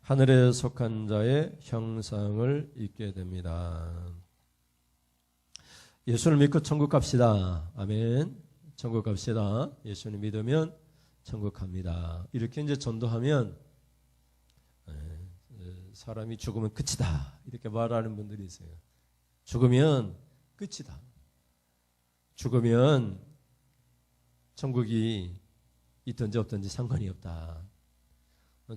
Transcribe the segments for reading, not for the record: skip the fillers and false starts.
하늘에 속한 자의 형상을 입게 됩니다. 예수를 믿고 천국 갑시다. 아멘. 천국 갑시다. 예수를 믿으면 천국 갑니다. 이렇게 이제 전도하면 사람이 죽으면 끝이다. 이렇게 말하는 분들이 있어요. 죽으면 끝이다. 죽으면 천국이 있든지 없든지 상관이 없다.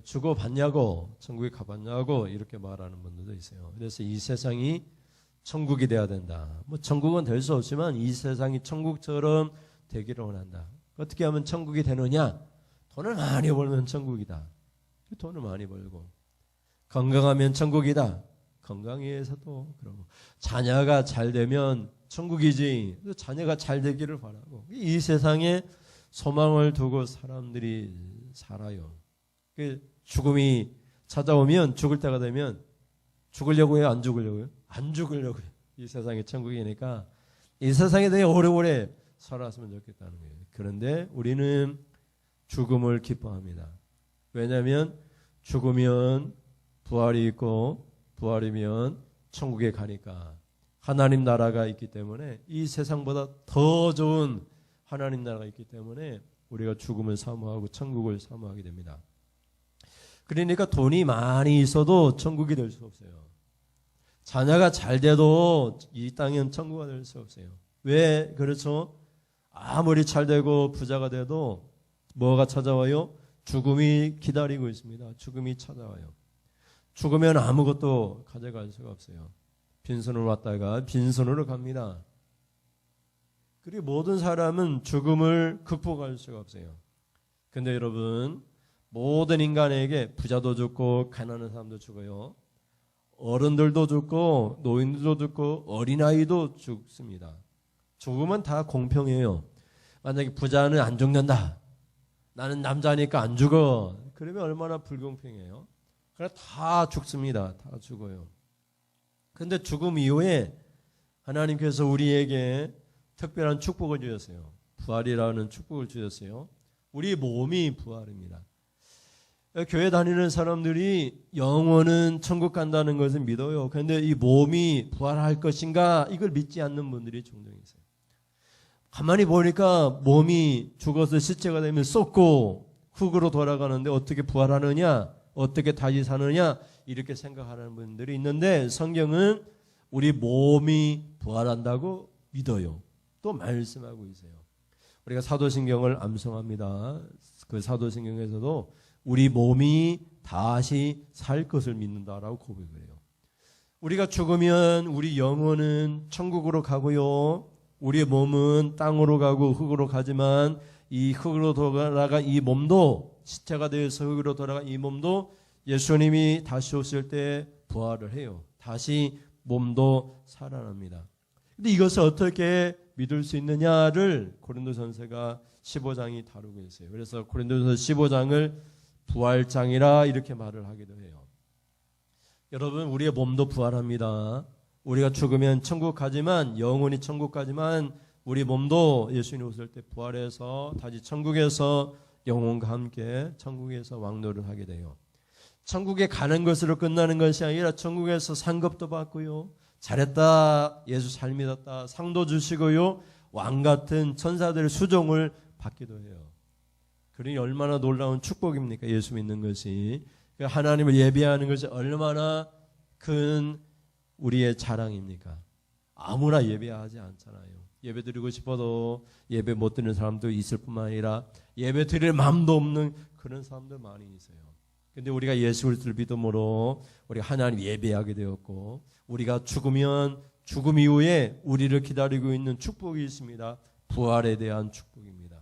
죽어봤냐고, 천국에 가봤냐고 이렇게 말하는 분들도 있어요. 그래서 이 세상이 천국이 돼야 된다. 뭐 천국은 될 수 없지만 이 세상이 천국처럼 되기를 원한다. 어떻게 하면 천국이 되느냐? 돈을 많이 벌면 천국이다. 돈을 많이 벌고 건강하면 천국이다. 건강해서도 그러고 자녀가 잘 되면 천국이지. 자녀가 잘 되기를 바라고 이 세상에 소망을 두고 사람들이 살아요. 죽음이 찾아오면 죽을 때가 되면 죽으려고 해요? 안 죽으려고요? 안 죽으려고요. 이 세상이 천국이니까 이 세상에 대해 오래오래 살았으면 좋겠다는 거예요. 그런데 우리는 죽음을 기뻐합니다. 왜냐하면 죽으면 부활이 있고 부활이면 천국에 가니까 하나님 나라가 있기 때문에 이 세상보다 더 좋은 하나님 나라가 있기 때문에 우리가 죽음을 사모하고 천국을 사모하게 됩니다. 그러니까 돈이 많이 있어도 천국이 될 수 없어요. 자녀가 잘 돼도 이 땅은 천국이 될 수 없어요. 왜 그렇죠? 아무리 잘 되고 부자가 돼도 뭐가 찾아와요? 죽음이 기다리고 있습니다. 죽음이 찾아와요. 죽으면 아무것도 가져갈 수가 없어요. 빈손으로 왔다가 빈손으로 갑니다. 그리고 모든 사람은 죽음을 극복할 수가 없어요. 근데 여러분, 모든 인간에게 부자도 죽고 가난한 사람도 죽어요. 어른들도 죽고 노인들도 죽고 어린아이도 죽습니다. 죽음은 다 공평해요. 만약에 부자는 안 죽는다. 나는 남자니까 안 죽어. 그러면 얼마나 불공평해요. 그래서 다 죽습니다. 다 죽어요. 그런데 죽음 이후에 하나님께서 우리에게 특별한 축복을 주셨어요. 부활이라는 축복을 주셨어요. 우리 몸이 부활입니다. 교회 다니는 사람들이 영혼은 천국 간다는 것을 믿어요. 그런데 이 몸이 부활할 것인가 이걸 믿지 않는 분들이 종종 있어요. 가만히 보니까 몸이 죽어서 시체가 되면 썩고 흙으로 돌아가는데 어떻게 부활하느냐, 어떻게 다시 사느냐 이렇게 생각하는 분들이 있는데 성경은 우리 몸이 부활한다고 믿어요. 또 말씀하고 있어요. 우리가 사도신경을 암송합니다. 그 사도신경에서도 우리 몸이 다시 살 것을 믿는다라고 고백을 해요. 우리가 죽으면 우리 영혼은 천국으로 가고요. 우리의 몸은 땅으로 가고 흙으로 가지만 이 흙으로 돌아가 이 몸도 시체가 되어서 흙으로 돌아가 이 몸도 예수님이 다시 오실 때 부활을 해요. 다시 몸도 살아납니다. 근데 이것을 어떻게 믿을 수 있느냐를 고린도전서가 15장이 다루고 있어요. 그래서 고린도전서 15장을 부활장이라 이렇게 말을 하기도 해요. 여러분, 우리의 몸도 부활합니다. 우리가 죽으면 천국 가지만 영혼이 천국 가지만 우리 몸도 예수님 오실 때 부활해서 다시 천국에서 영혼과 함께 천국에서 왕노를 하게 돼요. 천국에 가는 것으로 끝나는 것이 아니라 천국에서 상급도 받고요. 잘했다, 예수 잘 믿었다, 상도 주시고요. 왕 같은 천사들의 수종을 받기도 해요. 그러니 얼마나 놀라운 축복입니까? 예수 믿는 것이. 하나님을 예배하는 것이 얼마나 큰 우리의 자랑입니까? 아무나 예배하지 않잖아요. 예배 드리고 싶어도 예배 못 드리는 사람도 있을 뿐만 아니라 예배 드릴 마음도 없는 그런 사람들 많이 있어요. 근데 우리가 예수 그리스도를 믿음으로 우리가 하나님 예배하게 되었고 우리가 죽으면 죽음 이후에 우리를 기다리고 있는 축복이 있습니다. 부활에 대한 축복입니다.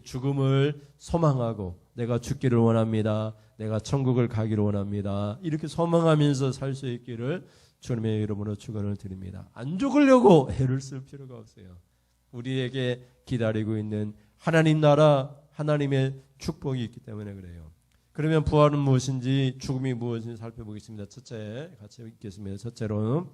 죽음을 소망하고 내가 죽기를 원합니다. 내가 천국을 가기를 원합니다. 이렇게 소망하면서 살 수 있기를 주님의 이름으로 축원을 드립니다. 안 죽으려고 애를 쓸 필요가 없어요. 우리에게 기다리고 있는 하나님 나라, 하나님의 축복이 있기 때문에 그래요. 그러면 부활은 무엇인지 죽음이 무엇인지 살펴보겠습니다. 첫째, 같이 읽겠습니다. 첫째로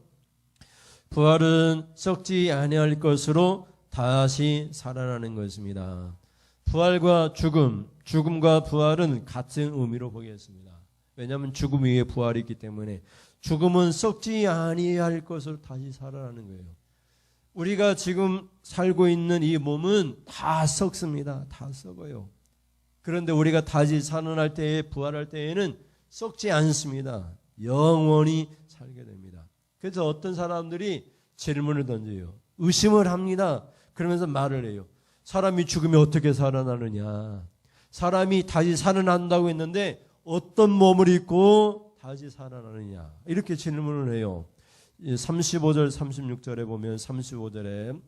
부활은 썩지 아니할 것으로 다시 살아나는 것입니다. 부활과 죽음, 죽음과 부활은 같은 의미로 보겠습니다. 왜냐하면 죽음 위에 부활이 있기 때문에 죽음은 썩지 아니할 것으로 다시 살아나는 거예요. 우리가 지금 살고 있는 이 몸은 다 썩습니다. 다 썩어요. 그런데 우리가 다시 살아날 때에 부활할 때에는 썩지 않습니다. 영원히 살게 됩니다. 그래서 어떤 사람들이 질문을 던져요. 의심을 합니다. 그러면서 말을 해요. 사람이 죽으면 어떻게 살아나느냐. 사람이 다시 살아난다고 했는데 어떤 몸을 입고 다시 살아나느냐. 이렇게 질문을 해요. 35절 36절에 보면 35절에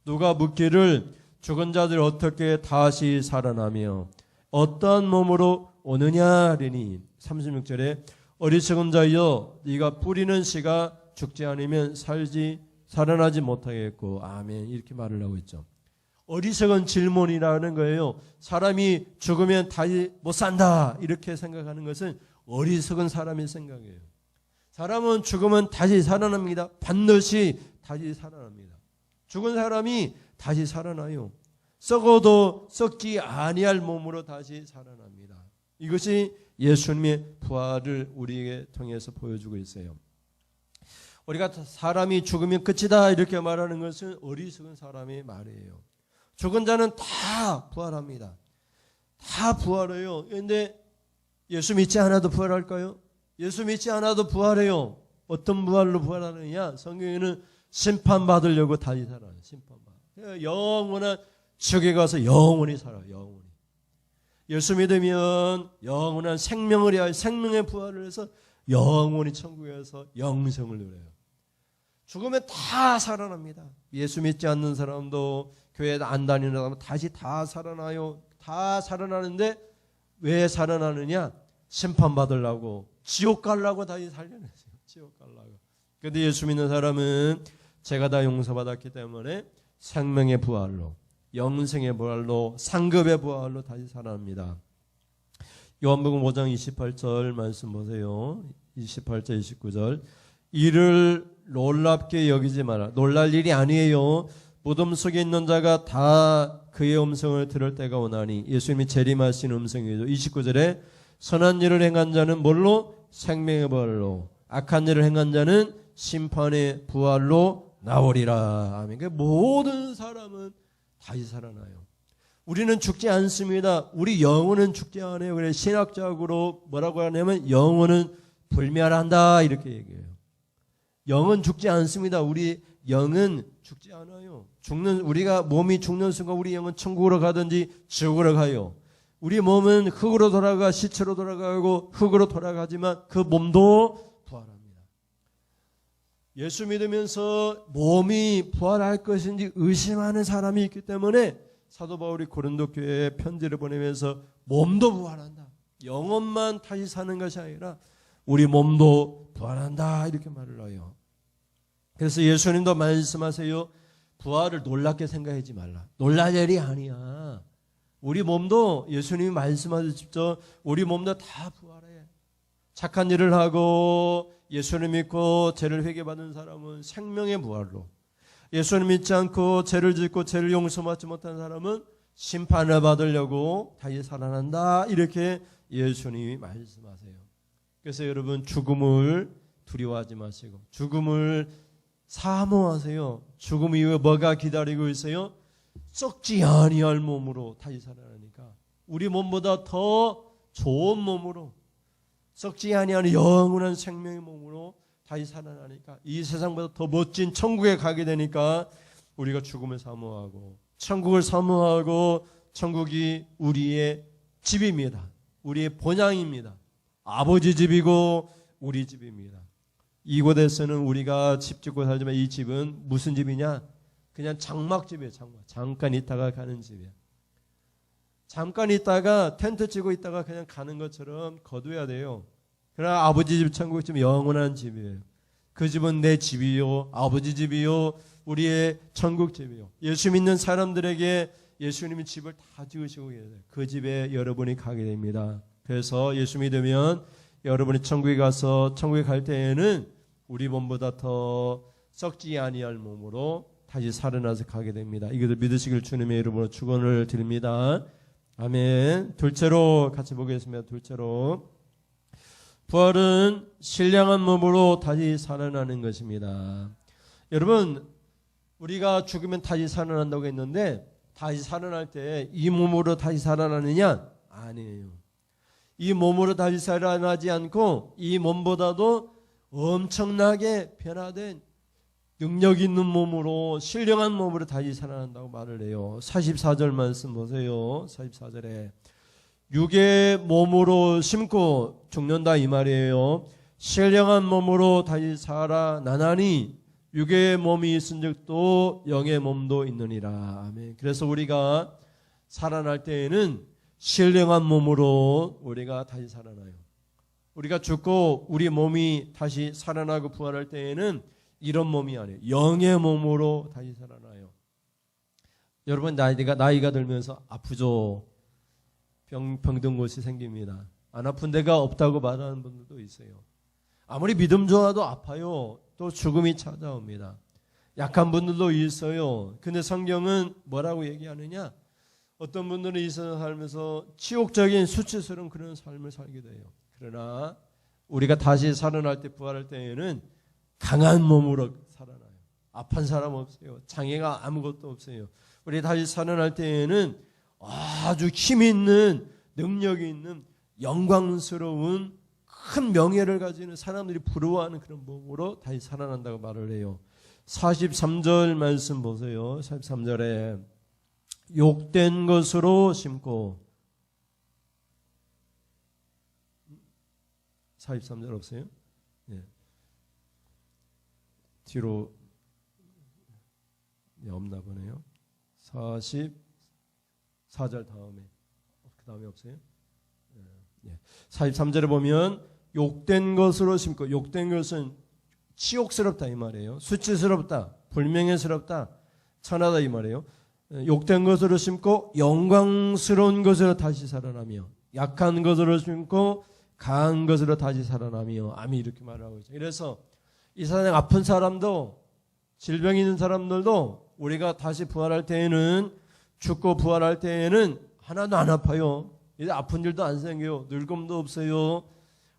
누가 묻기를 죽은 자들 어떻게 다시 살아나며 어떠한 몸으로 오느냐 하리니 36절에 어리석은 자여 네가 뿌리는 씨가 죽지 않으면 살아나지 못하겠고 아멘 이렇게 말을 하고 있죠. 어리석은 질문이라는 거예요. 사람이 죽으면 다시 못 산다 이렇게 생각하는 것은 어리석은 사람의 생각이에요. 사람은 죽으면 다시 살아납니다. 반드시 다시 살아납니다. 죽은 사람이 다시 살아나요. 썩어도 썩지 아니할 몸으로 다시 살아납니다. 이것이 예수님의 부활을 우리에게 통해서 보여주고 있어요. 우리가 사람이 죽으면 끝이다 이렇게 말하는 것은 어리석은 사람의 말이에요. 죽은 자는 다 부활합니다. 다 부활해요. 그런데 예수 믿지 않아도 부활할까요? 예수 믿지 않아도 부활해요. 어떤 부활로 부활하느냐? 성경에는 심판받으려고 다시 살아요. 심판받아. 영원한 지옥에 가서 영원히 살아요. 영원히. 예수 믿으면 영원한 생명을 위하여 생명의 부활을 해서 영원히 천국에서 영생을 누려요. 죽으면 다 살아납니다. 예수 믿지 않는 사람도 교회 안 다니는 사람도 다시 다 살아나요. 다 살아나는데 왜 살아나느냐? 심판받으려고 지옥 가려고 다시 살려냈어요. 지옥 가려고. 그런데 예수 믿는 사람은 죄가 다 용서받았기 때문에 생명의 부활로 영생의 부활로 상급의 부활로 다시 살아납니다. 요한복음 5장 28절 말씀 보세요. 28절 29절 이를 놀랍게 여기지 마라. 놀랄 일이 아니에요. 무덤 속에 있는 자가 다 그의 음성을 들을 때가 오나니 예수님이 재림하신 음성이죠. 29절에 선한 일을 행한 자는 뭘로? 생명의 부활로 악한 일을 행한 자는 심판의 부활로 나오리라. 아멘. 그러니까 모든 사람은 다시 살아나요. 우리는 죽지 않습니다. 우리 영혼은 죽지 않아요. 그래서 신학적으로 뭐라고 하냐면 영혼은 불멸한다 이렇게 얘기해요. 영은 죽지 않습니다. 우리 영은 죽지 않아요. 우리가 몸이 죽는 순간 우리 영은 천국으로 가든지 지옥으로 가요. 우리 몸은 흙으로 돌아가 시체로 돌아가고 흙으로 돌아가지만 그 몸도 부활합니다. 예수 믿으면서 몸이 부활할 것인지 의심하는 사람이 있기 때문에 사도 바울이 고린도 교회에 편지를 보내면서 몸도 부활한다. 영혼만 다시 사는 것이 아니라 우리 몸도 부활한다 이렇게 말을 해요. 그래서 예수님도 말씀하세요. 부활을 놀랍게 생각하지 말라. 놀랄 일이 아니야. 우리 몸도 예수님이 말씀하셨죠. 우리 몸도 다 부활해. 착한 일을 하고 예수님 믿고 죄를 회개받은 사람은 생명의 부활로, 예수님 믿지 않고 죄를 짓고 죄를 용서받지 못한 사람은 심판을 받으려고 다시 살아난다. 이렇게 예수님이 말씀하세요. 그래서 여러분 죽음을 두려워하지 마시고 죽음을 사모하세요. 죽음 이후에 뭐가 기다리고 있어요? 썩지 아니할 몸으로 다시 살아나니까 우리 몸보다 더 좋은 몸으로 썩지 아니하는 영원한 생명의 몸으로 다시 살아나니까 이 세상보다 더 멋진 천국에 가게 되니까 우리가 죽음을 사모하고 천국을 사모하고 천국이 우리의 집입니다. 우리의 본향입니다. 아버지 집이고 우리 집입니다. 이곳에서는 우리가 집 짓고 살지만 이 집은 무슨 집이냐? 그냥 장막집이에요. 잠깐 있다가 가는 집이에요. 잠깐 있다가 텐트 치고 있다가 그냥 가는 것처럼 거둬야 돼요. 그러나 아버지 집 천국 집 영원한 집이에요. 그 집은 내 집이요, 아버지 집이요, 우리의 천국 집이요. 예수 믿는 사람들에게 예수님이 집을 다 지으시고 계세요. 그 집에 여러분이 가게 됩니다. 그래서 예수 믿으면 여러분이 천국에 가서 천국에 갈 때에는 우리 몸보다 더 썩지 아니할 몸으로 다시 살아나서 가게 됩니다. 이것을 믿으시길 주님의 이름으로 축원을 드립니다. 아멘. 둘째로 같이 보겠습니다. 둘째로 부활은 신령한 몸으로 다시 살아나는 것입니다. 여러분, 우리가 죽으면 다시 살아난다고 했는데 다시 살아날 때 이 몸으로 다시 살아나느냐? 아니에요. 이 몸으로 다시 살아나지 않고 이 몸보다도 엄청나게 변화된 능력 있는 몸으로, 신령한 몸으로 다시 살아난다고 말을 해요. 44절 말씀 보세요. 44절에 육의 몸으로 심고 죽는다 이 말이에요. 신령한 몸으로 다시 살아나나니 육의 몸이 있은즉 또 영의 몸도 있느니라. 아멘. 그래서 우리가 살아날 때에는 신령한 몸으로 우리가 다시 살아나요. 우리가 죽고 우리 몸이 다시 살아나고 부활할 때에는 이런 몸이 아니에요. 영의 몸으로 다시 살아나요. 여러분, 나이가 들면서 아프죠. 병든 곳이 생깁니다. 안 아픈 데가 없다고 말하는 분들도 있어요. 아무리 믿음 좋아도 아파요. 또 죽음이 찾아옵니다. 약한 분들도 있어요. 근데 성경은 뭐라고 얘기하느냐? 어떤 분들은 이 세상 살면서 치욕적인 수치스러운 그런 삶을 살게 돼요. 그러나 우리가 다시 살아날 때, 부활할 때에는 강한 몸으로 살아나요. 아픈 사람 없어요. 장애가 아무것도 없어요. 우리 다시 살아날 때에는 아주 힘 있는, 능력이 있는, 영광스러운 큰 명예를 가지는, 사람들이 부러워하는 그런 몸으로 다시 살아난다고 말을 해요. 43절 말씀 보세요. 43절에 욕된 것으로 심고, 43절 없어요? 예. 뒤로 없나 보네요. 44절 다음에, 그 다음에 없어요? 예. 43절에 보면 욕된 것으로 심고, 욕된 것은 치욕스럽다 이 말이에요. 수치스럽다, 불명예스럽다, 천하다 이 말이에요. 욕된 것으로 심고 영광스러운 것으로 다시 살아나며, 약한 것으로 심고 강한 것으로 다시 살아나며. 아멘. 이렇게 말하고 있죠. 그래서 이 세상 아픈 사람도, 질병이 있는 사람들도 우리가 다시 부활할 때에는, 죽고 부활할 때에는 하나도 안 아파요. 이제 아픈 일도 안 생겨요. 늙음도 없어요.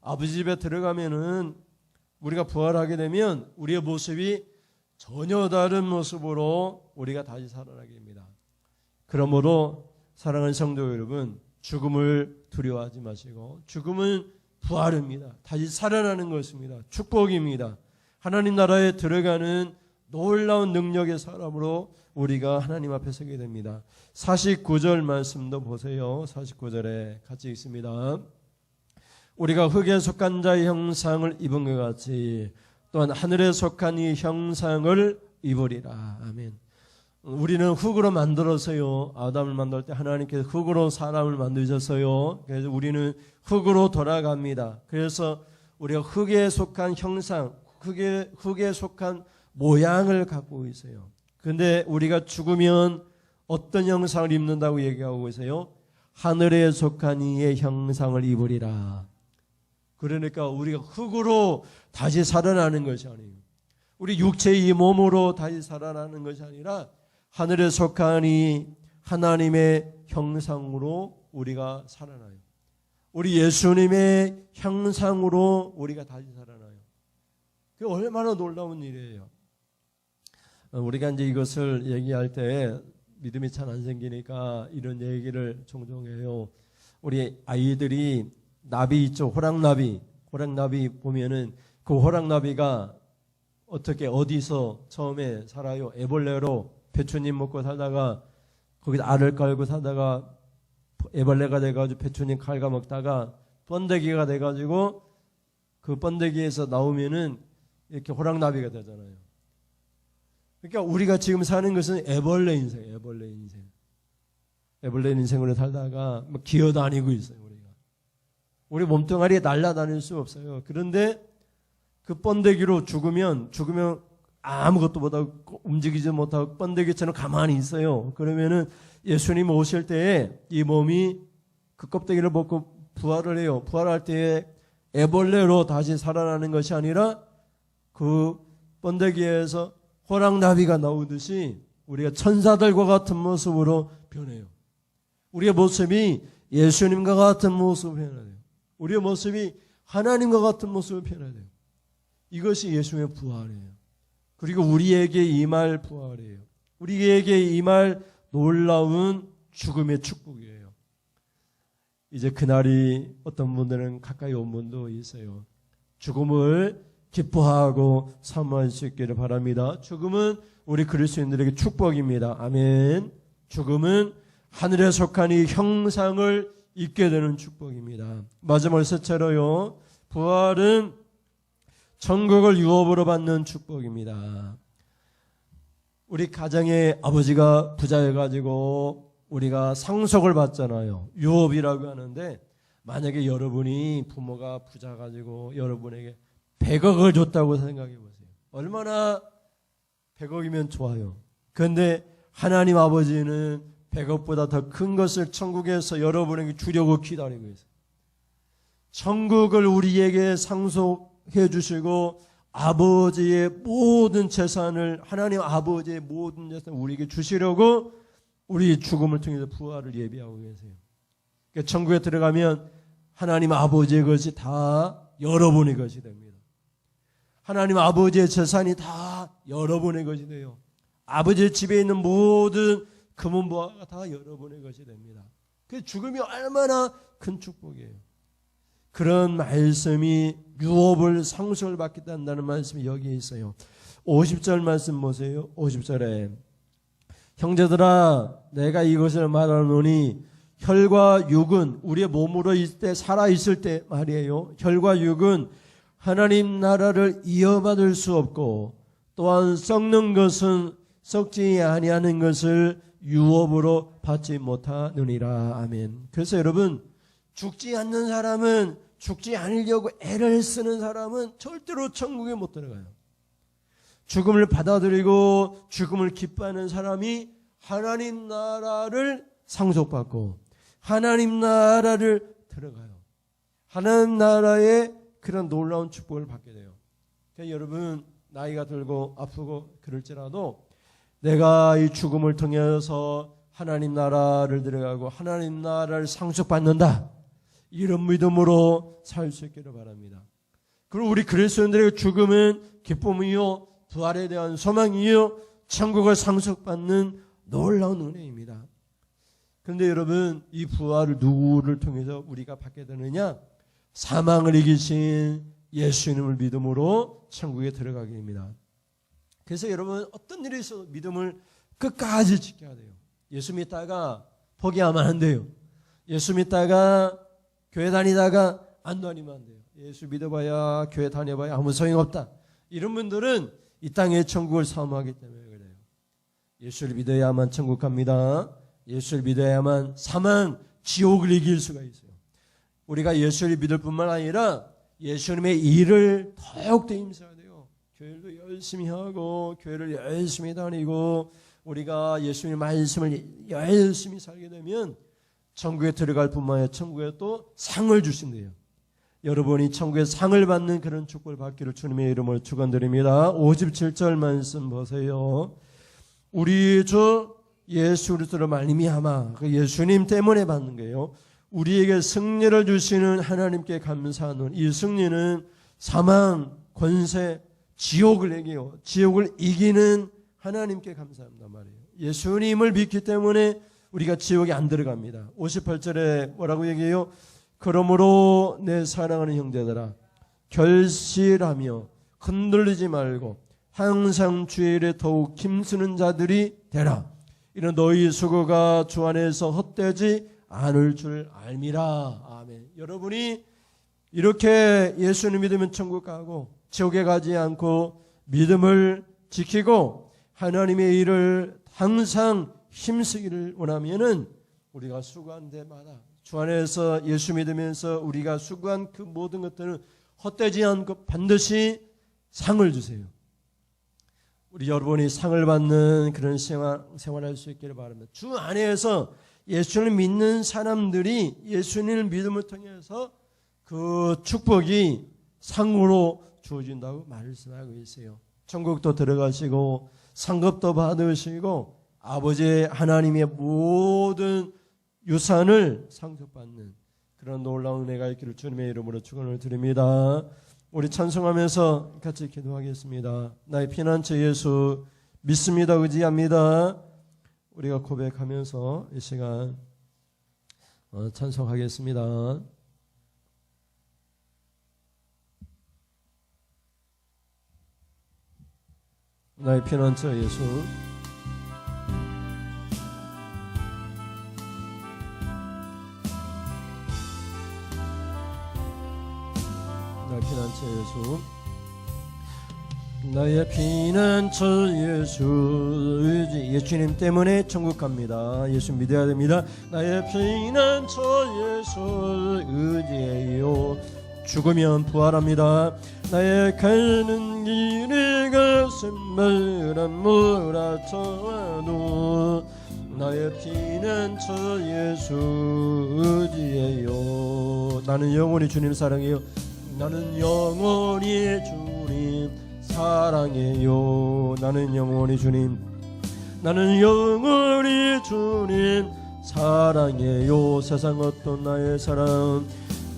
아버지 집에 들어가면은 우리가 부활하게 되면 우리의 모습이 전혀 다른 모습으로 우리가 다시 살아나게 됩니다. 그러므로 사랑하는 성도 여러분, 죽음을 두려워하지 마시고, 죽음은 부활입니다. 다시 살아나는 것입니다. 축복입니다. 하나님 나라에 들어가는 놀라운 능력의 사람으로 우리가 하나님 앞에 서게 됩니다. 49절 말씀도 보세요. 49절에 같이 읽습니다. 우리가 흙에 속한 자의 형상을 입은 것 같이 또한 하늘에 속한 이 형상을 입으리라. 아멘. 우리는 흙으로 만들었어요. 아담을 만들 때 하나님께서 흙으로 사람을 만드셨어요. 그래서 우리는 흙으로 돌아갑니다. 그래서 우리가 흙에 속한 형상, 흙에 속한 모양을 갖고 있어요. 근데 우리가 죽으면 어떤 형상을 입는다고 얘기하고 있어요? 하늘에 속한 이의 형상을 입으리라. 그러니까 우리가 흙으로 다시 살아나는 것이 아니에요. 우리 육체의 이 몸으로 다시 살아나는 것이 아니라 하늘에 속한 이 하나님의 형상으로 우리가 살아나요. 우리 예수님의 형상으로 우리가 다시 살아나요. 그게 얼마나 놀라운 일이에요. 우리가 이제 이것을 얘기할 때 믿음이 잘 안 생기니까 이런 얘기를 종종 해요. 우리 아이들이 나비 있죠. 호랑나비 보면은 그 호랑나비가 어떻게 어디서 처음에 살아요? 애벌레로 배추잎 먹고 살다가 거기서 알을 깔고 살다가 애벌레가 돼가지고 배추잎 갉아 먹다가 번데기가 돼가지고 그 번데기에서 나오면은 이렇게 호랑나비가 되잖아요. 그러니까 우리가 지금 사는 것은 애벌레 인생이에요. 애벌레 인생으로 살다가 막 기어다니고 있어요. 우리 몸뚱아리에 날아다닐 수 없어요. 그런데 그 번데기로 죽으면 아무것도 못하고 움직이지 못하고 번데기처럼 가만히 있어요. 그러면은 예수님 오실 때에 이 몸이 그 껍데기를 벗고 부활을 해요. 부활할 때에 애벌레로 다시 살아나는 것이 아니라 그 번데기에서 호랑나비가 나오듯이 우리가 천사들과 같은 모습으로 변해요. 우리의 모습이 예수님과 같은 모습으로 변해요. 우리의 모습이 하나님과 같은 모습을 표현해야 돼요. 이것이 예수님의 부활이에요. 그리고 우리에게 임할 부활이에요. 우리에게 임할 놀라운 죽음의 축복이에요. 이제 그날이 어떤 분들은 가까이 온 분도 있어요. 죽음을 기뻐하고 사모할 수 있기를 바랍니다. 죽음은 우리 그리스도인들에게 축복입니다. 아멘. 죽음은 하늘에 속한 이 형상을 잊게 되는 축복입니다. 마지막 셋째로요, 부활은 천국을 유업으로 받는 축복입니다. 우리 가정의 아버지가 부자여가지고 우리가 상속을 받잖아요. 유업이라고 하는데, 만약에 여러분이 부모가 부자 가지고 여러분에게 100억을 줬다고 생각해 보세요. 얼마나 100억이면 좋아요. 그런데 하나님 아버지는 100억보다 더 큰 것을 천국에서 여러분에게 주려고 기다리고 있어요. 천국을 우리에게 상속해 주시고 아버지의 모든 재산을, 하나님 아버지의 모든 재산을 우리에게 주시려고 우리 죽음을 통해서 부활을 예비하고 계세요. 그러니까 천국에 들어가면 하나님 아버지의 것이 다 여러분의 것이 됩니다. 하나님 아버지의 재산이 다 여러분의 것이 돼요. 아버지의 집에 있는 모든 금은보화가 다 여러분의 것이 됩니다. 그 죽음이 얼마나 큰 축복이에요. 그런 말씀이 유업을 상속을 받게 된다는 말씀이 여기에 있어요. 50절 말씀 보세요. 50절에 형제들아 내가 이것을 말하노니 혈과 육은 우리의 몸으로 있을 때 살아있을 때 말이에요. 혈과 육은 하나님 나라를 이어받을 수 없고 또한 썩는 것은 썩지 아니하는 것을 유업으로 받지 못하느니라. 아멘. 그래서 여러분, 죽지 않는 사람은, 죽지 않으려고 애를 쓰는 사람은 절대로 천국에 못 들어가요. 죽음을 받아들이고 죽음을 기뻐하는 사람이 하나님 나라를 상속받고 하나님 나라를 들어가요. 하나님 나라의 그런 놀라운 축복을 받게 돼요. 그러니까 여러분, 나이가 들고 아프고 그럴지라도 내가 이 죽음을 통해서 하나님 나라를 들어가고 하나님 나라를 상속받는다, 이런 믿음으로 살 수 있기를 바랍니다. 그리고 우리 그리스도인들의 죽음은 기쁨이요 부활에 대한 소망이요 천국을 상속받는 놀라운 은혜입니다. 그런데 여러분, 이 부활을 누구를 통해서 우리가 받게 되느냐? 사망을 이기신 예수님을 믿음으로 천국에 들어가게 됩니다. 그래서 여러분, 어떤 일이 있어도 믿음을 끝까지 지켜야 돼요. 예수 믿다가 포기하면 안 돼요. 예수 믿다가 교회 다니다가 안 다니면 안 돼요. 예수 믿어봐야 교회 다녀봐야 아무 소용없다, 이런 분들은 이 땅의 천국을 사모하기 때문에 그래요. 예수를 믿어야만 천국 갑니다. 예수를 믿어야만 사망, 지옥을 이길 수가 있어요. 우리가 예수를 믿을 뿐만 아니라 예수님의 일을 더욱더 힘써야 돼요. 교회를 열심히 하고 교회를 열심히 다니고 우리가 예수님의 말씀을 열심히 살게 되면 천국에 들어갈 뿐만 아니라 천국에 또 상을 주신대요. 여러분이 천국에 상을 받는 그런 축복을 받기를 주님의 이름으로 축원드립니다. 57절 말씀 보세요. 우리 주 예수 그리스도로 말미암아, 그 예수님 때문에 받는 거예요. 우리에게 승리를 주시는 하나님께 감사하는, 이 승리는 사망, 권세, 지옥을 이겨요. 지옥을 이기는 하나님께 감사합니다 말이에요. 예수님을 믿기 때문에 우리가 지옥에 안 들어갑니다. 58절에 뭐라고 얘기해요? 그러므로 내 사랑하는 형제들아 결실하며 흔들리지 말고 항상 주의 일에 더욱 힘쓰는 자들이 되라. 이는 너희 수고가 주 안에서 헛되지 않을 줄 알미라. 아멘. 여러분이 이렇게 예수님 믿으면 천국 가고 지옥에 가지 않고 믿음을 지키고 하나님의 일을 항상 힘쓰기를 원하면은 우리가 수고한 데마다 주 안에서 예수 믿으면서 우리가 수고한 그 모든 것들은 헛되지 않고 반드시 상을 주세요. 우리 여러분이 상을 받는 그런 생활할 수 있기를 바랍니다. 주 안에서 예수를 믿는 사람들이 예수님을 믿음을 통해서 그 축복이 상으로 주어진다고 말씀하고 있어요. 천국도 들어가시고 상급도 받으시고 아버지 하나님의 모든 유산을 상속받는 그런 놀라운 은혜가 있기를 주님의 이름으로 축원을 드립니다. 우리 찬송하면서 같이 기도하겠습니다. 나의 피난처 예수 믿습니다. 의지합니다. 우리가 고백하면서 이 시간 찬송하겠습니다. 나의 피난처 예수 나의 피난처 예수 나의 피난처 예수 예수님 때문에 천국 갑니다. 예수 믿어야 됩니다. 나의 피난처 예수 의지해요. 죽으면 부활합니다. 나의 가는 길에 가슴을 몰아쳐도 나의 피난처 예수 의지해요. 나는 영원히 주님 사랑해요. 나는 영원히 주님 사랑해요. 나는 영원히 주님 사랑해요. 세상 어떤 나의 사랑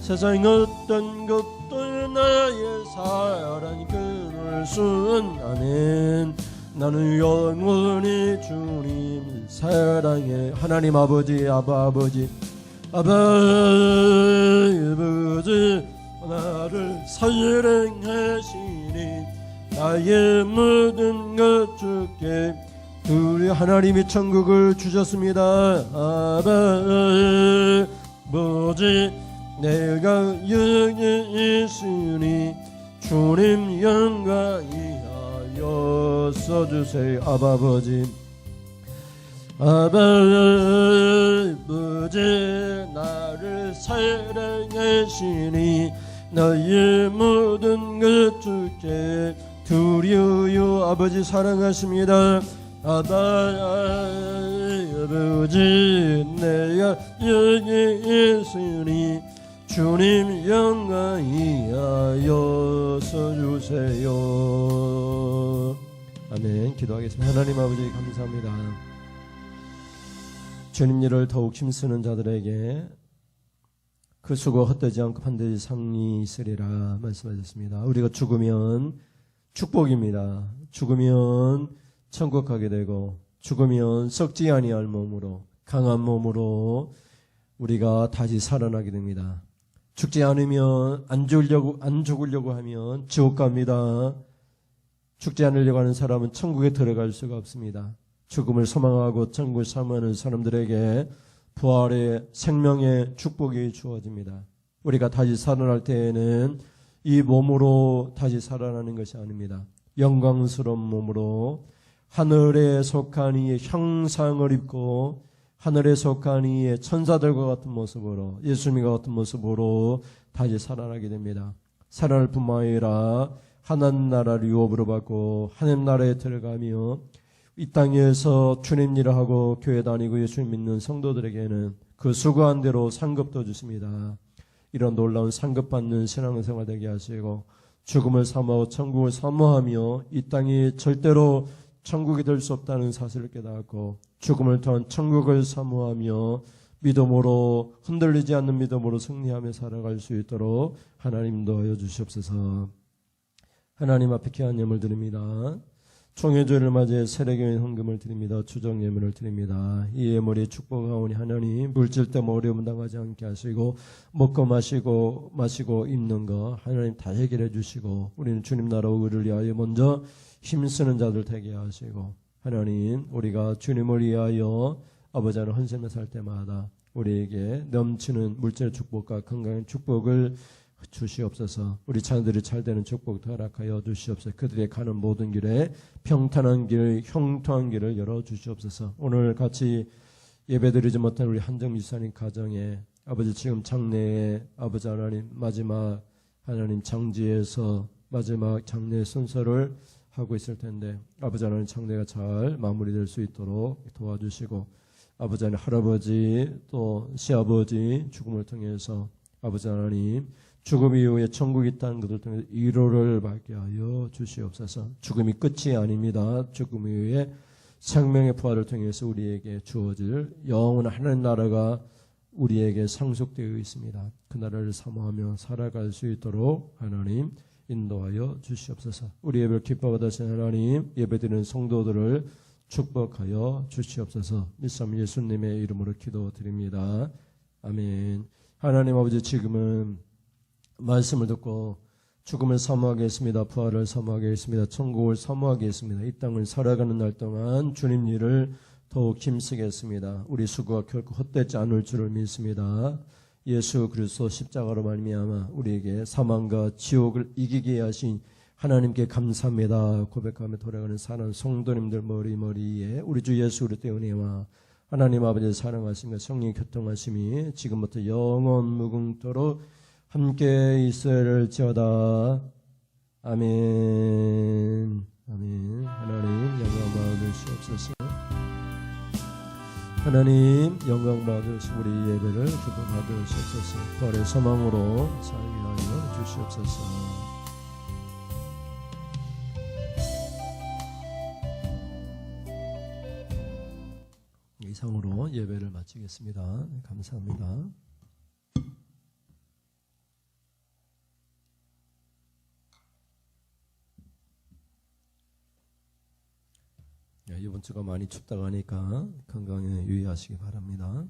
세상 어떤 것도 나의 사랑 끊을 순 않은 나는 영원히 주님 사랑해. 하나님 아버지 아버지 나를 사랑하시니 나의 모든 것 주께 우리 하나님이 천국을 주셨습니다. 아버지 내가 여기 있으니 주님 영광이 하여 써주세요. 아버지 나를 사랑하시니 나의 모든 것 주께 드려요. 아버지 사랑하십니다. 아버지 내가 여기 있으니 주님 영광이 하여 써주세요. 아멘. 기도하겠습니다. 하나님 아버지 감사합니다. 주님 일을 더욱 힘쓰는 자들에게 그 수고 헛되지 않고 반드시 상이 있으리라 말씀하셨습니다. 우리가 죽으면 축복입니다. 죽으면 천국 가게 되고 죽으면 썩지 아니할 몸으로 강한 몸으로 우리가 다시 살아나게 됩니다. 죽지 않으면 안 죽으려고 하면 지옥 갑니다. 죽지 않으려고 하는 사람은 천국에 들어갈 수가 없습니다. 죽음을 소망하고 천국을 사모하는 사람들에게 부활의 생명의 축복이 주어집니다. 우리가 다시 살아날 때에는 이 몸으로 다시 살아나는 것이 아닙니다. 영광스러운 몸으로 하늘에 속한 이의 형상을 입고 하늘에 속한 이의 천사들과 같은 모습으로 예수님과 같은 모습으로 다시 살아나게 됩니다. 살아날 뿐만 아니라 하나님 나라를 유업으로 받고 하나님 나라에 들어가며 이 땅에서 주님 일을 하고 교회 다니고 예수님 믿는 성도들에게는 그 수고한 대로 상급도 주십니다. 이런 놀라운 상급받는 신앙생활 되게 하시고 죽음을 사모하고 천국을 사모하며 이 땅이 절대로 천국이 될 수 없다는 사실을 깨닫고 죽음을 통한 천국을 사모하며 믿음으로 흔들리지 않는 믿음으로 승리하며 살아갈 수 있도록 하나님 도와여 주시옵소서. 하나님 앞에 귀한 예물 드립니다. 총회주를 맞이해 세례교인 헌금을 드립니다. 추정 예물을 드립니다. 이 예물이 축복하오니 하나님 물질 때문에 어려움 당하지 않게 하시고 먹고 마시고 입는 거 하나님 다 해결해 주시고 우리는 주님 나라 의를 위하여 먼저 힘쓰는 자들 되게 하시고 하나님 우리가 주님을 위하여 아버지 하나님 헌신을 살 때마다 우리에게 넘치는 물질의 축복과 건강한 축복을 주시옵소서. 우리 자녀들이 잘되는 축복 허락하여 주시옵소서. 그들의 가는 모든 길에 평탄한 길, 형통한 길을 열어주시옵소서. 오늘 같이 예배드리지 못한 우리 한정 미사님 가정에 아버지 지금 장례에 아버지 하나님 마지막 하나님 장지에서 마지막 장례 순서를 하고 있을 텐데 아버지 하나님 장례가 잘 마무리될 수 있도록 도와주시고 아버지 하나님 할아버지 또 시아버지 죽음을 통해서 아버지 하나님 죽음 이후에 천국이 있다는 것을 통해서 위로를 받게 하여 주시옵소서. 죽음이 끝이 아닙니다. 죽음 이후에 생명의 부활을 통해서 우리에게 주어질 영원한 하나님 나라가 우리에게 상속되어 있습니다. 그 나라를 사모하며 살아갈 수 있도록 하나님 인도하여 주시옵소서. 우리 예배를 기뻐 받으신 하나님, 예배드리는 성도들을 축복하여 주시옵소서. 믿사람 예수님의 이름으로 기도드립니다. 아멘. 하나님 아버지, 지금은 말씀을 듣고 죽음을 사모하겠습니다. 부활을 사모하겠습니다. 천국을 사모하겠습니다. 이 땅을 살아가는 날 동안 주님 일을 더욱 힘쓰겠습니다. 우리 수고가 결코 헛되지 않을 줄을 믿습니다. 예수 그리스도 십자가로 말미암아 우리에게 사망과 지옥을 이기게 하신 하나님께 감사합니다. 고백하며 돌아가는 사랑하는 성도님들 머리에 우리 주 예수 그리스도의 은혜와 하나님 아버지의 사랑하심과 성령의 교통하심이 지금부터 영원 무궁토록 함께 있을지어다. 아멘. 아멘. 하나님 영광 받으시옵소서. 하나님 영광 받으시고 우리 예배를 기뻐 받으시옵소서. 부활의 소망으로 살게 하여 주시옵소서. 이상으로 예배를 마치겠습니다. 감사합니다. 이번 주가 많이 춥다고 하니까 건강에 유의하시기 바랍니다.